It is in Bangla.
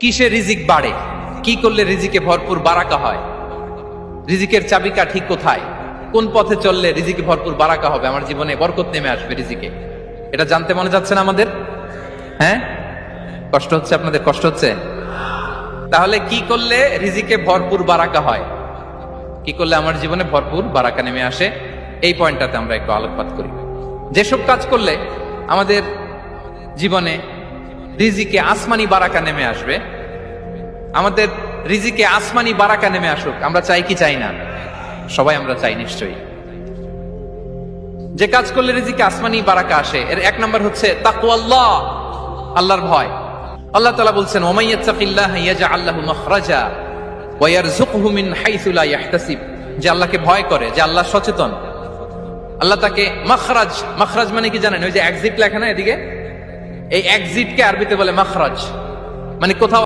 কিসে রিজিক বাড়ে, কি করলে রিজিকে ভরপুর বারাকা হয়, রিজিকের চাবিকা ঠিক কোথায়, কোন পথে চললে রিজিকে ভরপুর বারাকা হবে, আমার জীবনে বরকত নেমে আসবে রিজিকে, এটা জানতে মনে যাচ্ছে না আমাদের? হ্যাঁ, কষ্ট হচ্ছে আপনাদের? কষ্ট হচ্ছে? তাহলে কি করলে রিজিকে ভরপুর বারাকা হয়, কি করলে আমার জীবনে ভরপুর বারাকা নেমে আসে, এই পয়েন্টটাতে আমরা একটু আলোকপাত করি। যেসব কাজ করলে আমাদের জীবনে রিজিকে আসমানি বারাকা নেমে আসবে, আমাদের রিজিকে আসমানি বারাকা নেমে আসুক, আমরা চাই কি চাই না? সবাই আমরা চাই নিশ্চয়ই। যে কাজ করলে রিজিকে আসমানি বারাকা আসে, এর এক নম্বর হচ্ছে তাকওয়াল্লাহ, আল্লাহর ভয়। আল্লাহ তাআলা বলছেন, ওয়া ইয়াত্তাকিল্লাহা ইয়াজআল লাহু মাখরাজা ওয়া ইয়ারযুকহু মিন হাইসু লা ইয়াহতাসিব। যে আল্লাহকে ভয় করে, যে আল্লাহ সচেতন, আল্লাহ তাকে মাখরাজ, মাখরাজ মানে কি জানেন? ওই যে এক্সিট লেখা না এদিকে, এই এক্সিটকে আরবিতে বলে মাখরাজ, মানে কোথাও